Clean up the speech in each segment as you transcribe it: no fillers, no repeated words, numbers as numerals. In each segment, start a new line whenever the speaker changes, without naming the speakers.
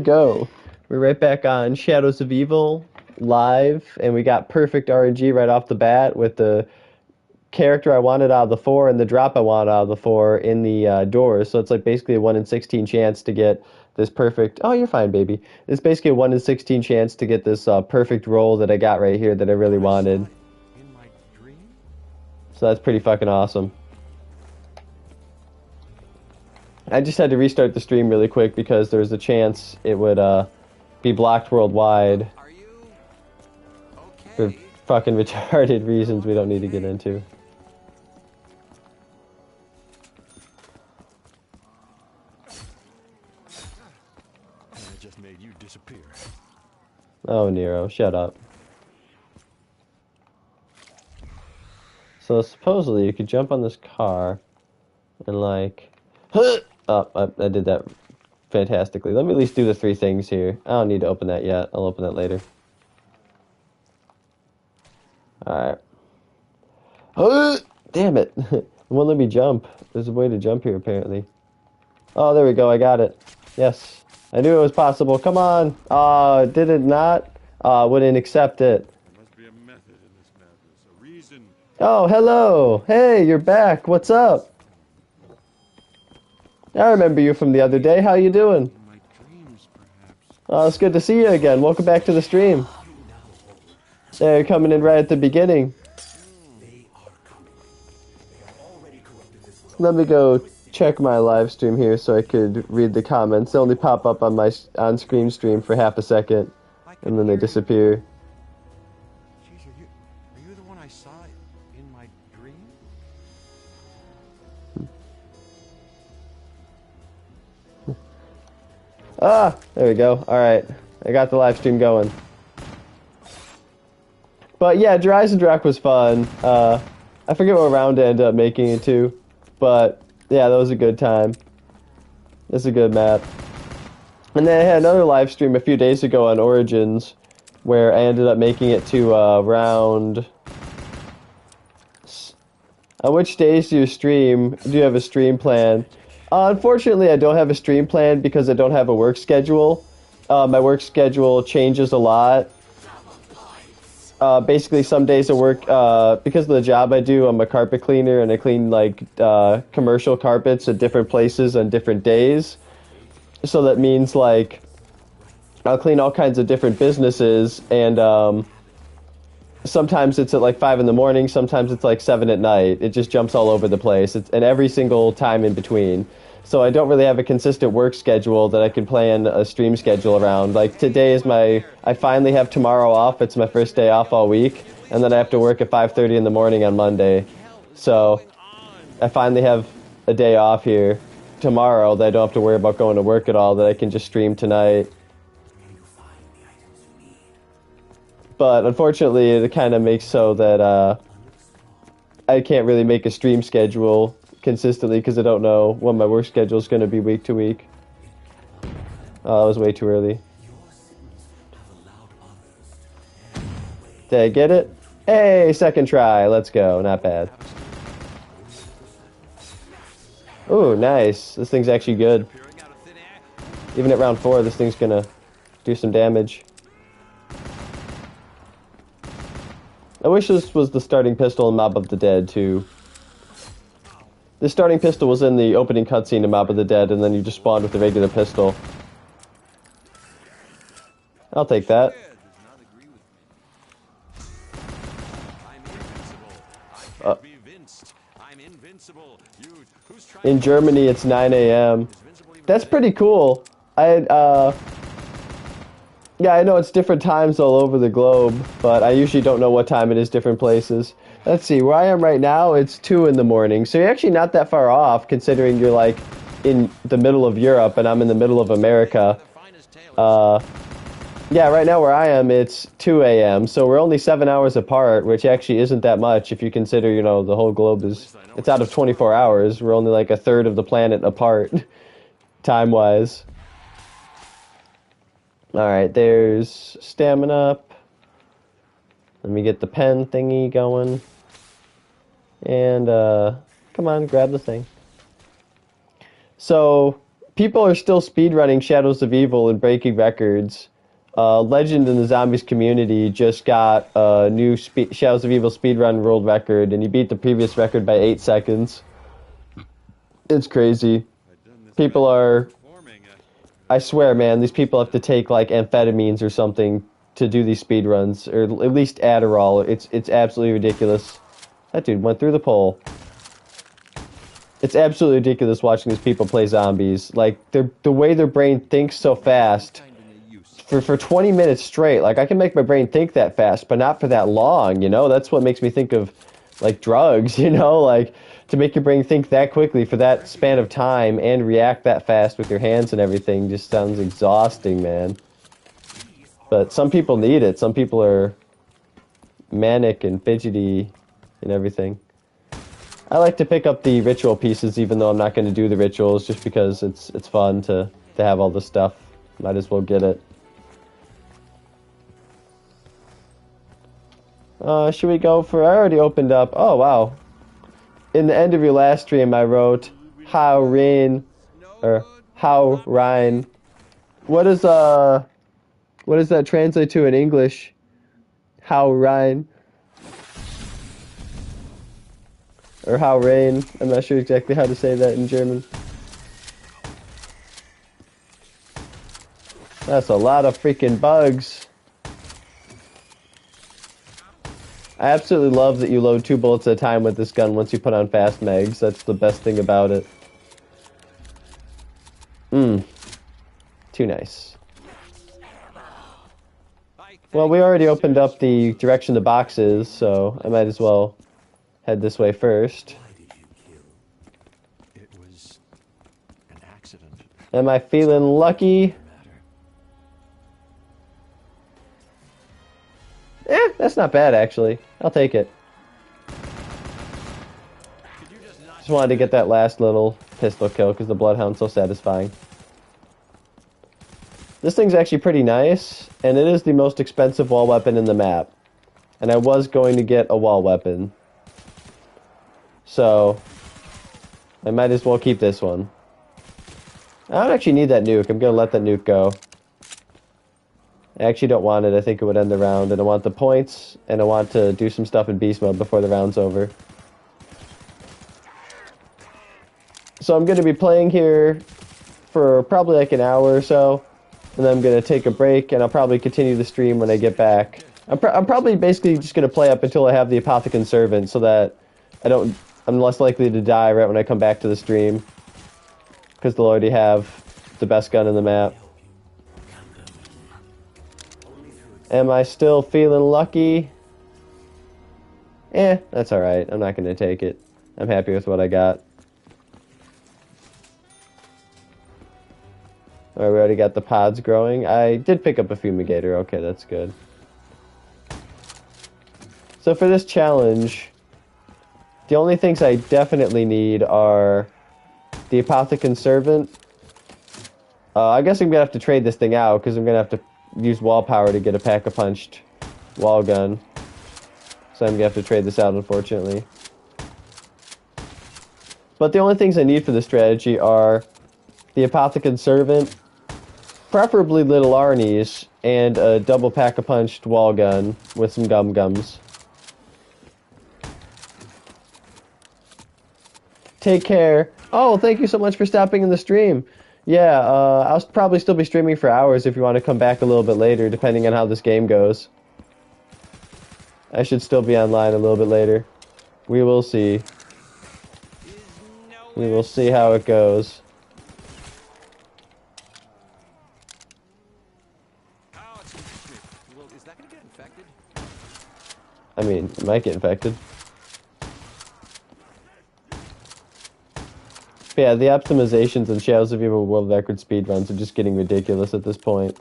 Go. We're right back on Shadows of Evil live, and we got perfect RNG right off the bat with the character I wanted out of the 4 and the drop I wanted out of the 4 in the doors. So it's like basically a 1 in 16 chance to get this perfect. Oh, you're fine, baby. It's basically a 1 in 16 chance to get this perfect roll that I got right here that I really wanted. So that's pretty fucking awesome. I just had to restart the stream really quick because there's a chance it would be blocked worldwide for fucking retarded reasons we don't need to get into.
I just made you disappear.
Oh, Nero, shut up. So supposedly you could jump on this car and like... Oh, I did that fantastically. Let me at least do the 3 things here. I don't need to open that yet. I'll open that later. Alright. Damn it. It won't let me jump. There's a way to jump here, apparently. Oh, there we go. I got it. Yes. I knew it was possible. Come on. Did it not? Wouldn't accept it.
There must be a method in this madness. A reason.
Oh, hello. Hey, you're back. What's up? I remember you from the other day. How you doing?
In my dreams, perhaps.
Oh, it's good to see you again. Welcome back to the stream. Yeah, you're coming in right at the beginning. Let me go check my live stream here so I could read the comments. They only pop up on my on-screen stream for half a second, and then they disappear.
Jeez, are you the one I saw in my dream?
Ah, there we go. Alright, I got the live stream going. But yeah, Horizon Rock was fun. I forget what round I ended up making it to, but yeah, that was a good time. It's a good map. And then I had another live stream a few days ago on Origins, where I ended up making it to round... On which days do you stream? Do you have a stream plan? Unfortunately, I don't have a stream plan because I don't have a work schedule. My work schedule changes a lot. Basically, some days I work, because of the job I do, I'm a carpet cleaner and I clean like commercial carpets at different places on different days. So that means like I'll clean all kinds of different businesses, and sometimes it's at like 5 in the morning, sometimes it's like 7 at night. It just jumps all over the place, and every single time in between. So I don't really have a consistent work schedule that I can plan a stream schedule around. Like today is I finally have tomorrow off. It's my first day off all week, and then I have to work at 5:30 in the morning on Monday. So I finally have a day off here tomorrow that I don't have to worry about going to work at all, that I can just stream tonight. But unfortunately, it kind of makes so that I can't really make a stream schedule consistently because I don't know when my work schedule is going to be week to week. Oh, that was way too early. Did I get it? Hey, second try. Let's go. Not bad. Ooh, nice. This thing's actually good. Even at round 4, this thing's going to do some damage. I wish this was the starting pistol in Mob of the Dead, too. The starting pistol was in the opening cutscene in Mob of the Dead, and then you just spawned with the regular pistol. I'll take that. In Germany, it's 9 a.m. That's pretty cool. Yeah, I know it's different times all over the globe, but I usually don't know what time it is different places. Let's see, where I am right now, it's 2 in the morning, so you're actually not that far off, considering you're, like, in the middle of Europe, and I'm in the middle of America. Yeah, right now where I am, it's 2 a.m., so we're only 7 hours apart, which actually isn't that much if you consider, you know, the whole globe is... It's out of 24 hours. We're only, like, a third of the planet apart, time-wise. Alright, there's stamina up. Let me get the pen thingy going. And, come on, grab the thing. So, people are still speedrunning Shadows of Evil and breaking records. Legend in the Zombies community just got a new Shadows of Evil speedrun world record, and he beat the previous record by 8 seconds. It's crazy. People are... I swear, man, these people have to take, like, amphetamines or something to do these speedruns, or at least Adderall. It's absolutely ridiculous. That dude went through the pole. It's absolutely ridiculous watching these people play zombies. Like, the way their brain thinks so fast for 20 minutes straight. Like, I can make my brain think that fast, but not for that long, you know? That's what makes me think of, like, drugs, you know? Like, to make your brain think that quickly for that span of time and react that fast with your hands and everything just sounds exhausting, man. But some people need it. Some people are manic and fidgety and everything. I like to pick up the ritual pieces even though I'm not going to do the rituals just because it's fun to have all this stuff. Might as well get it. Should we go for... I already opened up... Oh, wow. In the end of your last stream, I wrote, How Rain... Or, How Ryan... What does that translate to in English? How Ryan? Or How Rain? I'm not sure exactly how to say that in German. That's a lot of freaking bugs. I absolutely love that you load 2 bullets at a time with this gun once you put on fast mags. That's the best thing about it. Too nice. Well, we already opened up the direction the box is, so I might as well head this way first.
It was an accident.
Am I feeling lucky? That's not bad, actually. I'll take it. Just wanted to get that last little pistol kill because the Bloodhound's so satisfying. This thing's actually pretty nice, and it is the most expensive wall weapon in the map. And I was going to get a wall weapon. So, I might as well keep this one. I don't actually need that nuke. I'm going to let that nuke go. I actually don't want it. I think it would end the round. And I want the points, and I want to do some stuff in beast mode before the round's over. So I'm going to be playing here for probably like an hour or so. And then I'm going to take a break, and I'll probably continue the stream when I get back. I'm probably basically just going to play up until I have the Apothecon Servant so that I'm less likely to die right when I come back to the stream. Because they'll already have the best gun in the map. Am I still feeling lucky? That's alright. I'm not going to take it. I'm happy with what I got. Alright, we already got the pods growing. I did pick up a fumigator. Okay, that's good. So for this challenge, the only things I definitely need are the Apothecon Servant. I guess I'm going to have to trade this thing out because I'm going to have to use wall power to get a pack-a-punched wall gun. So I'm going to have to trade this out, unfortunately. But the only things I need for this strategy are the Apothecon Servant, preferably Little Arnie's, and a double pack-a-punched wall gun with some gum-gums. Take care. Oh, thank you so much for stopping in the stream. Yeah, I'll probably still be streaming for hours if you want to come back a little bit later, depending on how this game goes. I should still be online a little bit later. We will see. We will see how it goes.
Is that gonna get infected?
I mean, it might get infected. But yeah, the optimizations in Shadows of Evil World Record speedruns are just getting ridiculous at this point.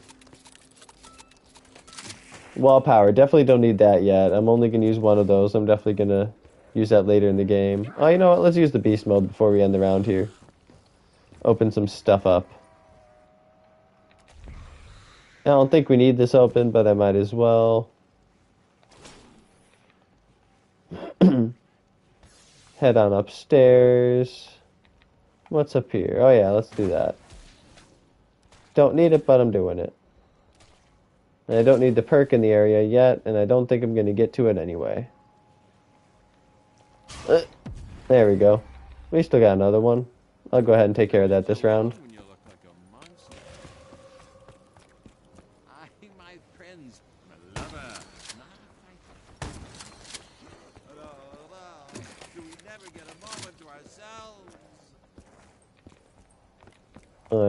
Wall power, definitely don't need that yet. I'm only going to use one of those. I'm definitely going to use that later in the game. Oh, you know what? Let's use the beast mode before we end the round here. Open some stuff up. I don't think we need this open, but I might as well. Head on upstairs. What's up here? Oh yeah, let's do that. Don't need it, but I'm doing it. And I don't need the perk in the area yet, and I don't think I'm going to get to it anyway. There we go. We still got another one. I'll go ahead and take care of that this round.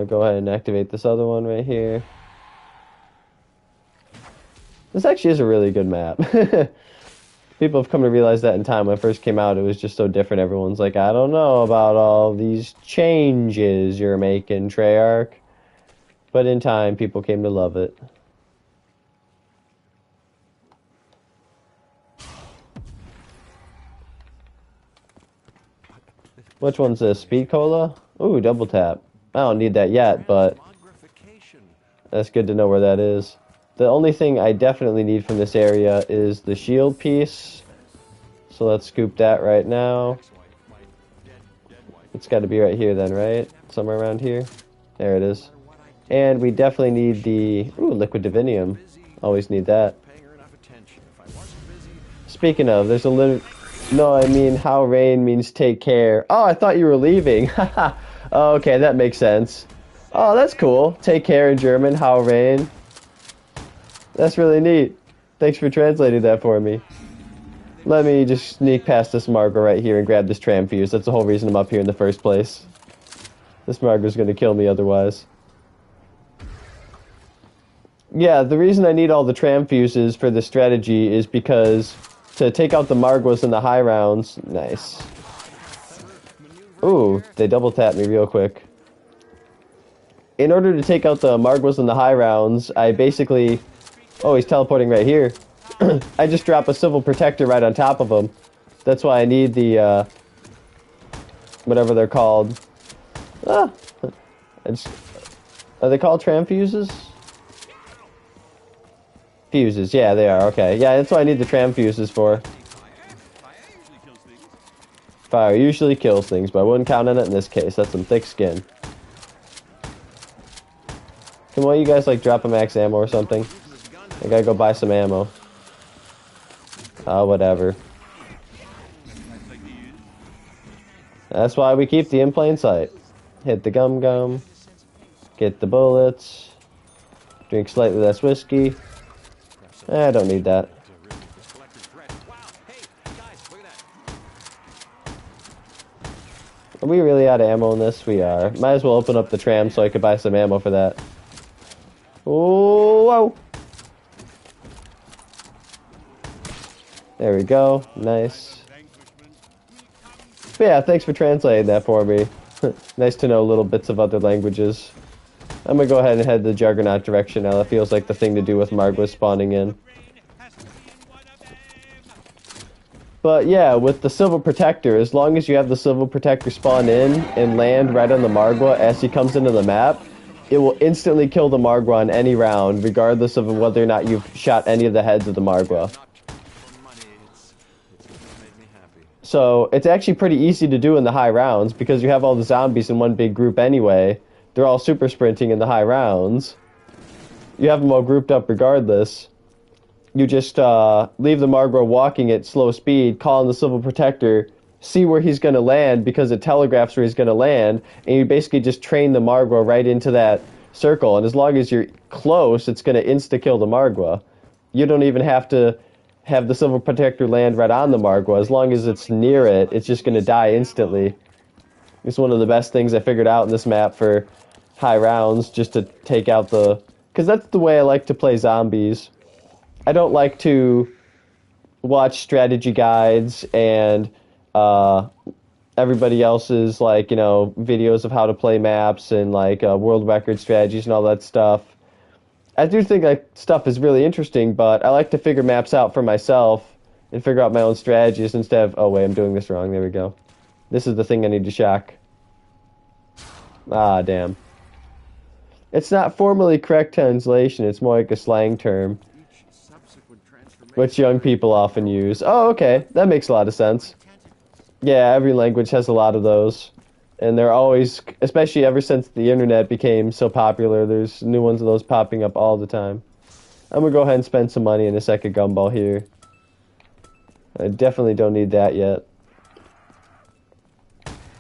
Go ahead and activate this other one right here. This actually is a really good map. People have come to realize that in time. When it first came out, it was just so different. Everyone's like, I don't know about all these changes you're making, Treyarch. But in time, people came to love it. Which one's this? Speed Cola? Ooh, double tap. I don't need that yet, but that's good to know where that is. The only thing I definitely need from this area is the shield piece. So let's scoop that right now. It's got to be right here then, right? Somewhere around here. There it is. And we definitely need the... Ooh, liquid divinium. Always need that. Speaking of, there's a little... No, I mean, how rain means take care. Oh, I thought you were leaving. Haha. Oh, okay, that makes sense. Oh, that's cool. Take care in German, how rain. That's really neat. Thanks for translating that for me. Let me just sneak past this Margo right here and grab this tram fuse. That's the whole reason I'm up here in the first place. This Margo's gonna kill me otherwise. Yeah, the reason I need all the tram fuses for this strategy is because to take out the Margwas in the high rounds... Nice. Ooh, they double tapped me real quick. In order to take out the Margwas in the high rounds, I basically... Oh, he's teleporting right here. I just drop a Civil Protector right on top of him. That's why I need the, whatever they're called. Ah! Are they called tram fuses? Fuses, yeah, they are, okay. Yeah, that's what I need the tram fuses for. Fire usually kills things, but I wouldn't count on it in this case. That's some thick skin. Can one of you guys, like, drop a max ammo or something? I gotta go buy some ammo. Oh, whatever. That's why we keep the in plain sight. Hit the gum-gum. Get the bullets. Drink slightly less whiskey. I don't need that. Are we really out of ammo in this? We are. Might as well open up the tram so I could buy some ammo for that. Oh, whoa! There we go. Nice. But yeah, thanks for translating that for me. Nice to know little bits of other languages. I'm gonna go ahead and head the Juggernaut direction now. That feels like the thing to do with Margwa spawning in. But yeah, with the Civil Protector, as long as you have the Civil Protector spawn in and land right on the Margwa as he comes into the map, it will instantly kill the Margwa on any round, regardless of whether or not you've shot any of the heads of the Margwa. So it's actually pretty easy to do in the high rounds because you have all the zombies in one big group anyway. They're all super sprinting in the high rounds. You have them all grouped up regardless. You just leave the Margwa walking at slow speed, call in the Civil Protector, see where he's going to land because it telegraphs where he's going to land, and you basically just train the Margwa right into that circle. And as long as you're close, it's going to insta-kill the Margwa. You don't even have to have the Civil Protector land right on the Margwa. As long as it's near it, it's just going to die instantly. It's one of the best things I figured out in this map for high rounds, just to take out the... Because that's the way I like to play zombies. I don't like to watch strategy guides and everybody else's, like, you know, videos of how to play maps and, like, world record strategies and all that stuff. I do think that stuff is really interesting, but I like to figure maps out for myself and figure out my own strategies instead of... Oh, wait, I'm doing this wrong. There we go. This is the thing I need to shock. Ah, damn. It's not formally correct translation. It's more like a slang term, which young people often use. Oh, okay. That makes a lot of sense. Yeah, every language has a lot of those. And they're always, especially ever since the internet became so popular, there's new ones of those popping up all the time. I'm gonna go ahead and spend some money in a second gumball here. I definitely don't need that yet.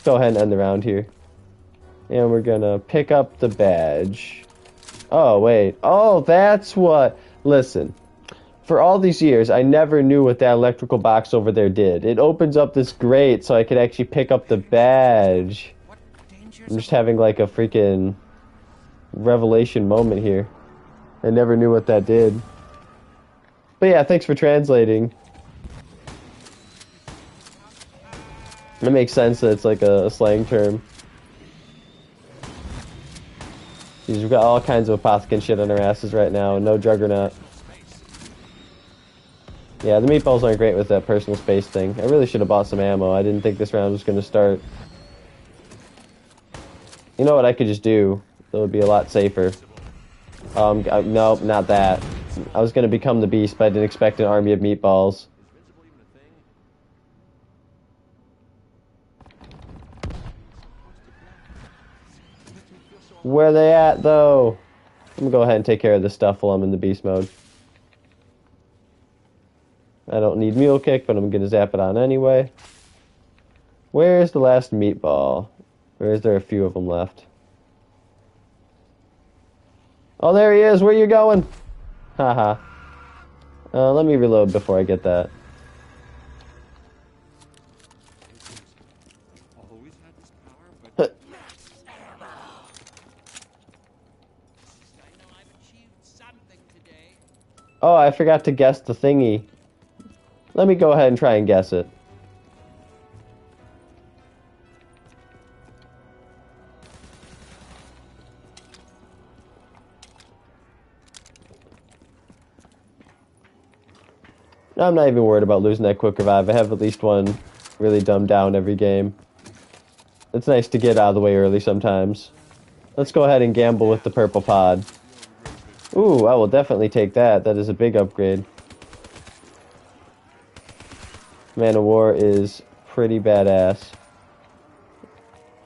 Go ahead and end the round here. And we're gonna pick up the badge. Oh, wait. Oh, that's what... Listen. For all these years, I never knew what that electrical box over there did. It opens up this grate so I could actually pick up the badge. I'm just having like a freaking revelation moment here. I never knew what that did. But yeah, thanks for translating. It makes sense that it's like a slang term. Jeez, we've got all kinds of apothecary shit on our asses right now, and no juggernaut. Yeah, the meatballs aren't great with that personal space thing. I really should have bought some ammo. I didn't think this round was going to start. You know what I could just do? That would be a lot safer. No, not that. I was going to become the beast, but I didn't expect an army of meatballs. Where they at, though? I'm gonna go ahead and take care of this stuff while I'm in the beast mode. I don't need mule kick, but I'm gonna zap it on anyway. Where's the last meatball? Or is there a few of them left? Oh, there he is! Where you going? Haha. Let me reload before I get that. Oh, I forgot to guess the thingy. Let me go ahead and try and guess it. I'm not even worried about losing that quick revive. I have at least one really dumbed down every game. It's nice to get out of the way early sometimes. Let's go ahead and gamble with the purple pod. Ooh, I will definitely take that. That is a big upgrade. Man of War is pretty badass.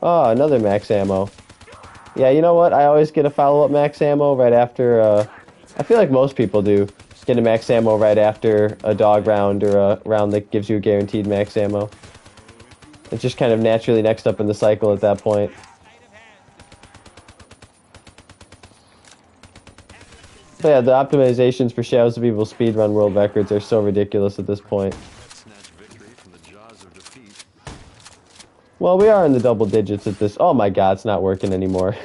Oh, another max ammo. Yeah, you know what? I always get a follow-up max ammo right after, I feel like most people do. Get a max ammo right after a dog round or a round that gives you a guaranteed max ammo. It's just kind of naturally next up in the cycle at that point. But yeah, the optimizations for Shadows of Evil speedrun world records are so ridiculous at this point. Well, we are in the double digits at this. Oh my god, it's not working anymore.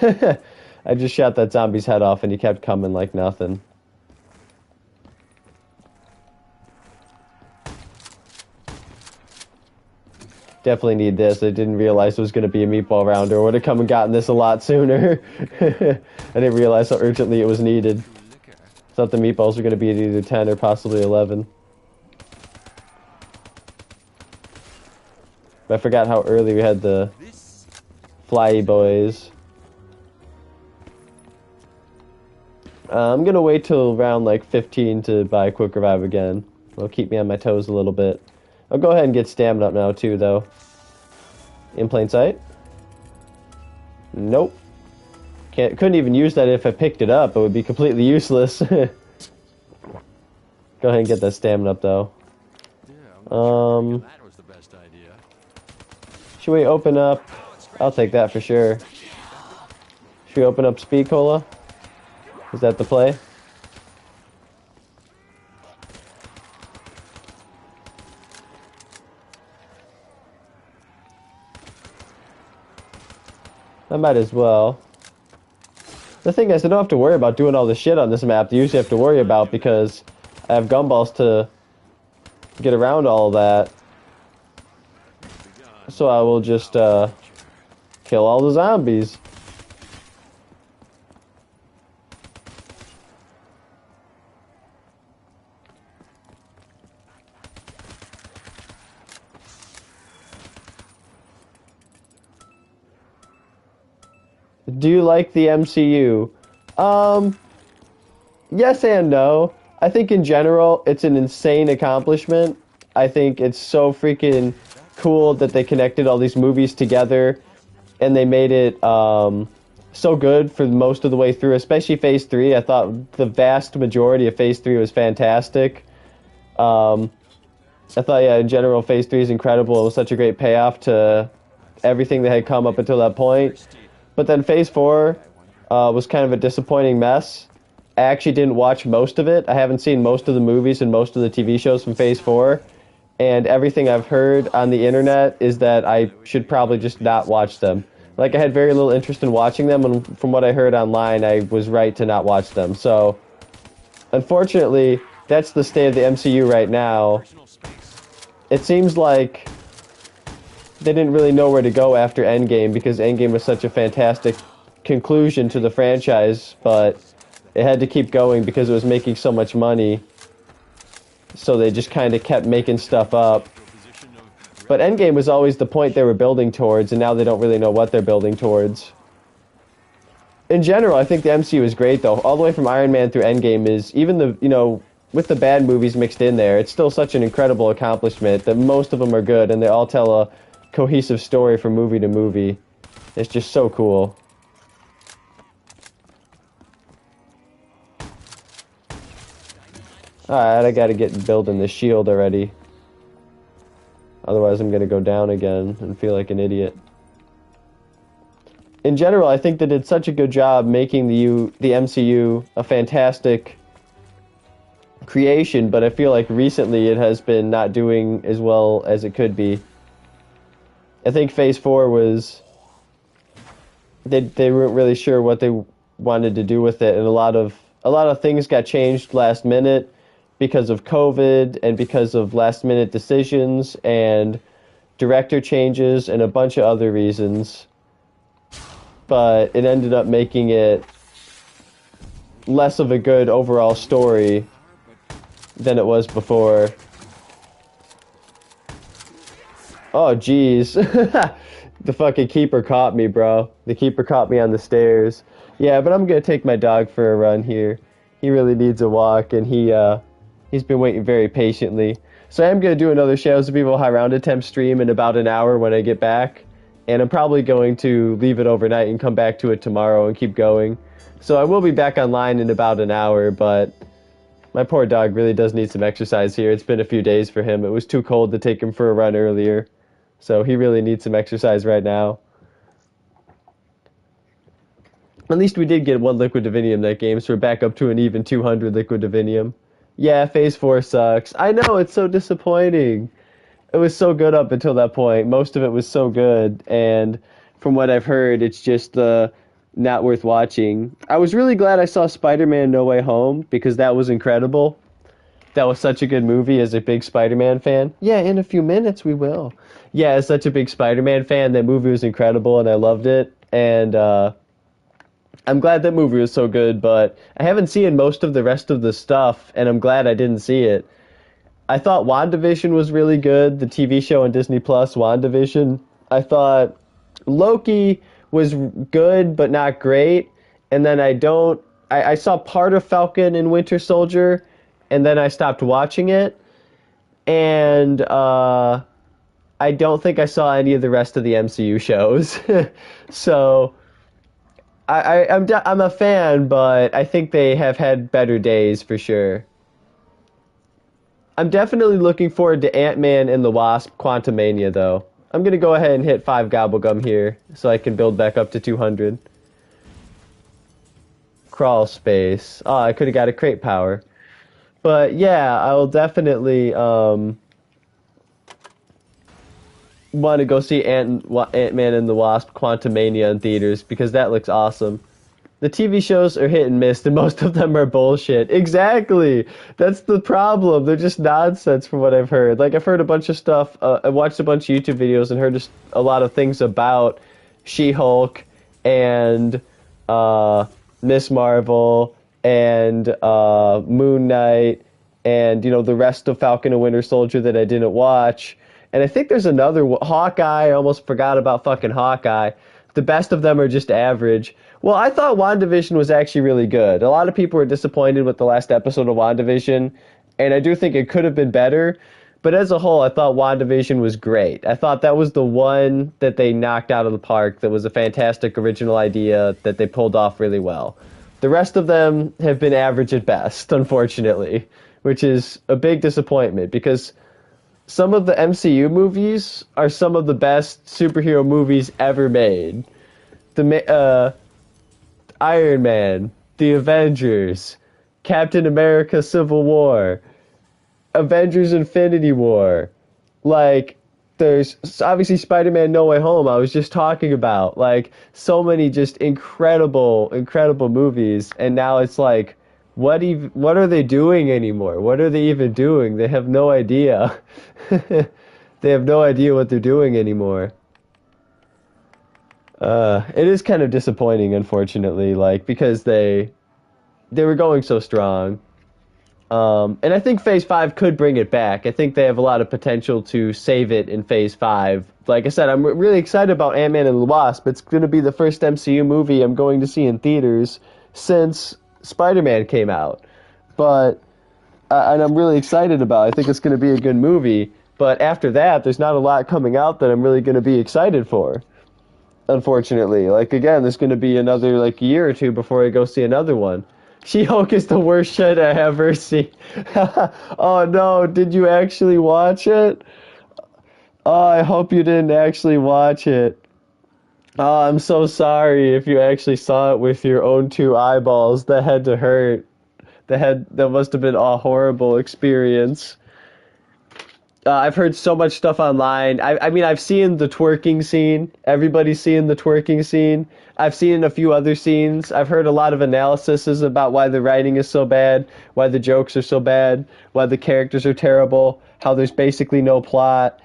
I just shot that zombie's head off and he kept coming like nothing. Definitely need this. I didn't realize it was going to be a meatball round, or would have come and gotten this a lot sooner. I didn't realize how urgently it was needed. Thought the meatballs were going to be at either 10 or possibly 11. But I forgot how early we had the flyy boys. I'm going to wait till around like 15 to buy a quick revive again. It'll keep me on my toes a little bit. I'll go ahead and get stamina up now too, though. In plain sight? Nope. Couldn't even use that if I picked it up. It would be completely useless. Go ahead and get that stamina up, though.
That was the best idea.
Should we open up? I'll take that for sure. Should we open up Speed Cola? Is that the play? I might as well. The thing is, I don't have to worry about doing all the shit on this map that you usually have to worry about because I have gumballs to get around all of that. So I will just kill all the zombies. Do you like the MCU? Yes and no. I think in general, it's an insane accomplishment. I think it's so freaking cool that they connected all these movies together and they made it so good for most of the way through, especially Phase 3. I thought the vast majority of Phase 3 was fantastic. I thought, yeah, in general, Phase 3 is incredible. It was such a great payoff to everything that had come up until that point. But then Phase 4 was kind of a disappointing mess. I actually didn't watch most of it. I haven't seen most of the movies and most of the TV shows from Phase 4. And everything I've heard on the internet is that I should probably just not watch them. Like, I had very little interest in watching them, and from what I heard online, I was right to not watch them. So, unfortunately, that's the state of the MCU right now. It seems like they didn't really know where to go after Endgame, because Endgame was such a fantastic conclusion to the franchise, but it had to keep going because it was making so much money. So they just kind of kept making stuff up. But Endgame was always the point they were building towards, and now they don't really know what they're building towards. In general, I think the MCU is great, though. All the way from Iron Man through Endgame is, even the, you know, with the bad movies mixed in there, it's still such an incredible accomplishment that most of them are good, and they all tell a cohesive story from movie to movie. It's just so cool. Alright, I gotta get building the shield already. Otherwise I'm gonna go down again and feel like an idiot. In general, I think they did such a good job making the MCU a fantastic creation, but I feel like recently it has been not doing as well as it could be. I think Phase 4 was... They weren't really sure what they wanted to do with it, and a lot of things got changed last minute because of COVID and because of last minute decisions and director changes and a bunch of other reasons. But it ended up making it less of a good overall story than it was before. Oh, jeez. The fucking keeper caught me, bro. The keeper caught me on the stairs. Yeah, but I'm gonna take my dog for a run here. He really needs a walk, and he's been waiting very patiently. So I am gonna do another Shadows of Evil High Round attempt stream in about an hour when I get back. And I'm probably going to leave it overnight and come back to it tomorrow and keep going. So I will be back online in about an hour, but my poor dog really does need some exercise here. It's been a few days for him. It was too cold to take him for a run earlier. So he really needs some exercise right now. At least we did get 1 liquid divinium that game, so we're back up to an even 200 liquid divinium. Yeah, Phase 4 sucks. I know, it's so disappointing. It was so good up until that point. Most of it was so good, and from what I've heard, it's just not worth watching. I was really glad I saw Spider-Man No Way Home, because that was incredible. That was such a good movie as a big Spider-Man fan. Yeah, in a few minutes we will. Yeah, as such a big Spider-Man fan, that movie was incredible, and I loved it, and I'm glad that movie was so good, but I haven't seen most of the rest of the stuff, and I'm glad I didn't see it. I thought WandaVision was really good, the TV show on Disney Plus, WandaVision. I thought Loki was good, but not great. And then I saw part of Falcon and Winter Soldier, and then I stopped watching it. And I don't think I saw any of the rest of the MCU shows. So I'm a fan, but I think they have had better days for sure. I'm definitely looking forward to Ant-Man and the Wasp Quantumania, though. I'm going to go ahead and hit 5 Gobblegum here, so I can build back up to 200. Crawl space. Oh, I could have got a crate power. But yeah, I will definitely want to go see Ant-Man and the Wasp Quantumania in theaters, because that looks awesome. The TV shows are hit and miss, and most of them are bullshit. Exactly! That's the problem. They're just nonsense from what I've heard. Like, I've heard a bunch of stuff, I watched a bunch of YouTube videos and heard just a lot of things about She-Hulk and Miss Marvel and Moon Knight and, you know, the rest of Falcon and Winter Soldier that I didn't watch. And I think there's another Hawkeye. I almost forgot about fucking Hawkeye. The best of them are just average. Well, I thought WandaVision was actually really good. A lot of people were disappointed with the last episode of WandaVision, and I do think it could have been better. But as a whole, I thought WandaVision was great. I thought that was the one that they knocked out of the park. That was a fantastic original idea that they pulled off really well. The rest of them have been average at best, unfortunately, which is a big disappointment because some of the MCU movies are some of the best superhero movies ever made. The Iron Man, The Avengers, Captain America Civil War, Avengers Infinity War. Like, there's obviously Spider-Man No Way Home I was just talking about. Like, so many just incredible, incredible movies. And now it's like, what are they doing anymore? What are they even doing? They have no idea. They have no idea what they're doing anymore. It is kind of disappointing, unfortunately, like, because they were going so strong. And I think Phase 5 could bring it back. I think they have a lot of potential to save it in Phase 5. Like I said, I'm really excited about Ant-Man and the Wasp. It's going to be the first MCU movie I'm going to see in theaters since Spider-Man came out. But, and I'm really excited about it. I think it's going to be a good movie. But after that, there's not a lot coming out that I'm really going to be excited for. Unfortunately. Like, again, there's going to be another, like, year or two before I go see another one. She-Hulk is the worst shit I ever seen. Oh no, did you actually watch it? Oh, I hope you didn't actually watch it. Oh, I'm so sorry if you actually saw it with your own two eyeballs. That had to hurt. That must have been a horrible experience. I've heard so much stuff online. I mean, I've seen the twerking scene. Everybody's seeing the twerking scene. I've seen a few other scenes. I've heard a lot of analyses about why the writing is so bad, why the jokes are so bad, why the characters are terrible, how there's basically no plot.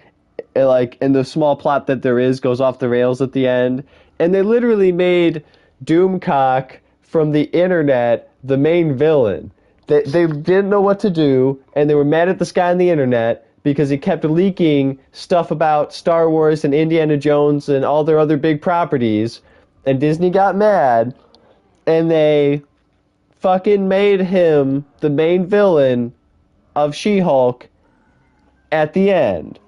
And the small plot that there is goes off the rails at the end. And they literally made Doomcock from the internet the main villain. They didn't know what to do, and they were mad at this guy on the internet because he kept leaking stuff about Star Wars and Indiana Jones and all their other big properties, and Disney got mad, and they fucking made him the main villain of She-Hulk at the end.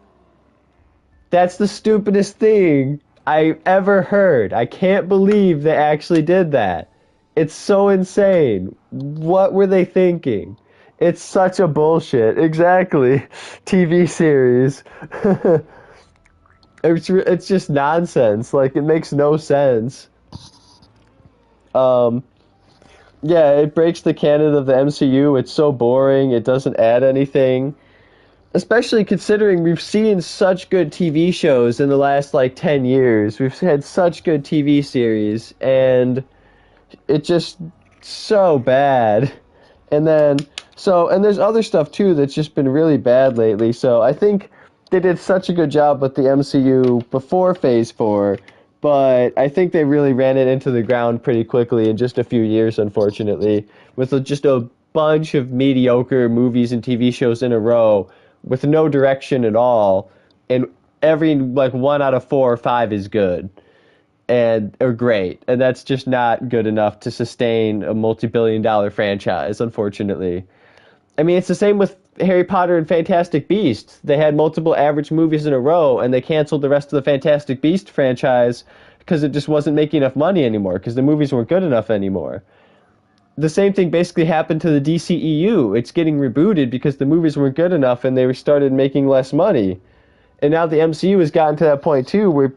That's the stupidest thing I ever heard. I can't believe they actually did that. It's so insane. What were they thinking? It's such a bullshit. Exactly. TV series. It's just nonsense. Like, it makes no sense. Yeah, it breaks the canon of the MCU. It's so boring. It doesn't add anything. Especially considering we've seen such good TV shows in the last, like, 10 years. We've had such good TV series, and it's just so bad. And there's other stuff, too, that's just been really bad lately. So I think they did such a good job with the MCU before Phase 4, but I think they really ran it into the ground pretty quickly in just a few years, unfortunately, with just a bunch of mediocre movies and TV shows in a row with no direction at all, and every, like, 1 out of 4 or 5 is good or great, and that's just not good enough to sustain a multi-billion-dollar franchise, unfortunately. I mean, it's the same with Harry Potter and Fantastic Beasts. They had multiple average movies in a row, and they canceled the rest of the Fantastic Beast franchise because it just wasn't making enough money anymore, because the movies weren't good enough anymore. The same thing basically happened to the DCEU. It's getting rebooted because the movies weren't good enough and they started making less money. And now the MCU has gotten to that point too where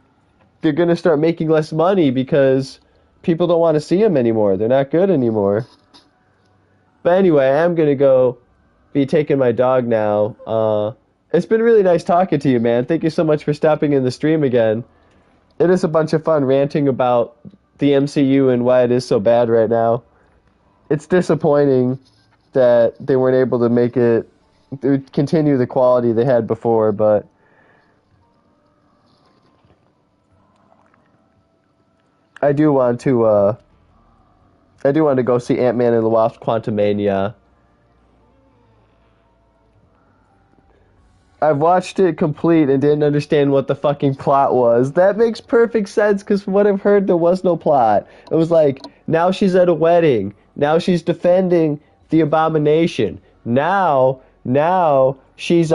they're going to start making less money because people don't want to see them anymore. They're not good anymore. But anyway, I'm going to go be taking my dog now. It's been really nice talking to you, man. Thank you so much for stopping in the stream again. It is a bunch of fun ranting about the MCU and why it is so bad right now. It's disappointing that they weren't able to make it continue the quality they had before, but I do want to go see Ant-Man and the Wasp: Quantumania. I've watched it complete and didn't understand what the fucking plot was. That makes perfect sense, because from what I've heard, there was no plot. It was like, now she's at a wedding. Now she's defending the Abomination. Now She's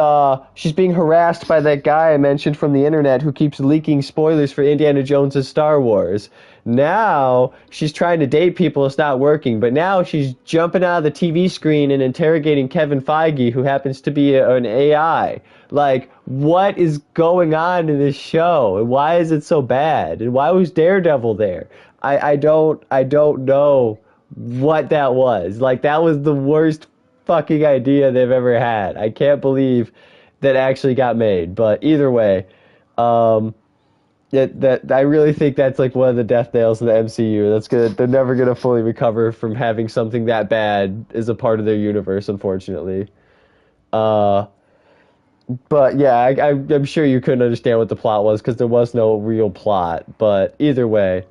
being harassed by that guy I mentioned from the internet who keeps leaking spoilers for Indiana Jones' Star Wars. Now she's trying to date people, it's not working, but now she's jumping out of the TV screen and interrogating Kevin Feige, who happens to be an AI. Like, what is going on in this show? And why is it so bad? And why was Daredevil there? I don't know what that was. Like, that was the worst fucking idea they've ever had. I can't believe that actually got made. But either way, that I really think that's like one of the death nails of the MCU. They're never gonna fully recover from having something that bad as a part of their universe, unfortunately. Uh, but yeah, I'm sure you couldn't understand what the plot was because there was no real plot. But either way,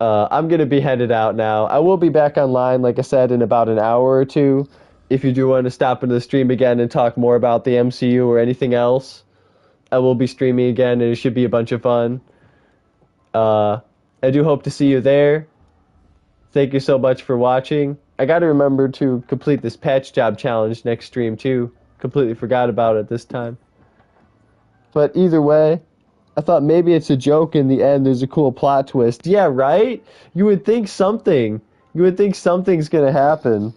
I'm gonna be headed out now. I will be back online, like I said, in about an hour or two. If you do want to stop into the stream again and talk more about the MCU or anything else, I will be streaming again, and it should be a bunch of fun. Uh, I do hope to see you there. Thank you so much for watching. I got to remember to complete this patch job challenge next stream too. Completely forgot about it this time. But either way, I thought maybe it's a joke in the end. There's a cool plot twist. Yeah, right? You would think something. You would think something's going to happen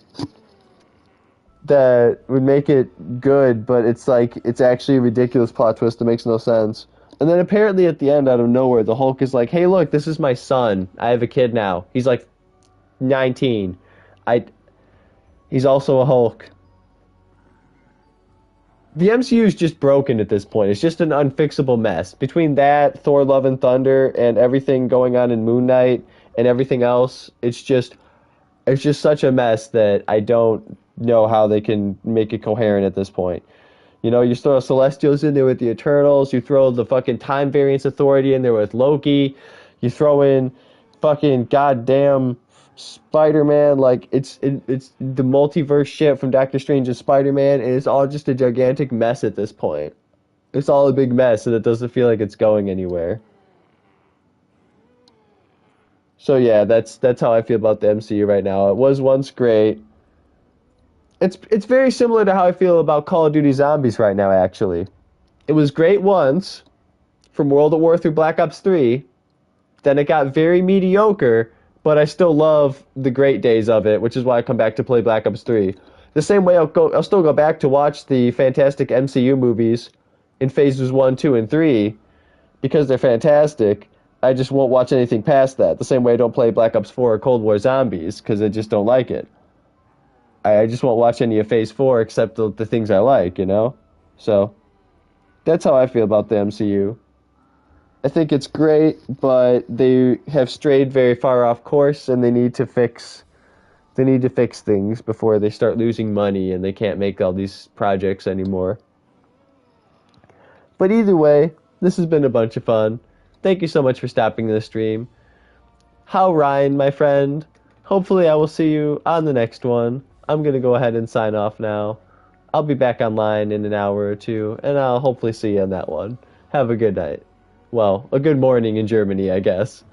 that would make it good, but it's like, it's actually a ridiculous plot twist that makes no sense. And then apparently at the end, out of nowhere, the Hulk is like, hey, look, this is my son. I have a kid now. He's like 19. He's also a Hulk. The MCU is just broken at this point. It's just an unfixable mess. Between that, Thor Love and Thunder, and everything going on in Moon Knight, and everything else, it's just such a mess that I don't know how they can make it coherent at this point. You know, you throw Celestials in there with the Eternals, you throw the fucking Time Variance Authority in there with Loki, you throw in fucking goddamn Spider-Man, like it's the multiverse shit from Doctor Strange and Spider-Man, and it's all just a gigantic mess at this point. It's all a big mess, and it doesn't feel like it's going anywhere. So yeah, that's how I feel about the MCU right now. It was once great. It's very similar to how I feel about Call of Duty Zombies right now, actually. It was great once, from World at War through Black Ops 3. Then it got very mediocre, but I still love the great days of it, which is why I come back to play Black Ops 3. The same way I'll still go back to watch the fantastic MCU movies in phases 1, 2, and 3, because they're fantastic. I just won't watch anything past that. The same way I don't play Black Ops 4 or Cold War Zombies, because I just don't like it. I just won't watch any of Phase 4 except the things I like, you know? So, that's how I feel about the MCU. I think it's great, but they have strayed very far off course, and they need to fix things before they start losing money and they can't make all these projects anymore. But either way, this has been a bunch of fun. Thank you so much for stopping the stream. How Ryan, my friend. Hopefully I will see you on the next one. I'm going to go ahead and sign off now. I'll be back online in an hour or two, and I'll hopefully see you on that one. Have a good night. Well, a good morning in Germany, I guess.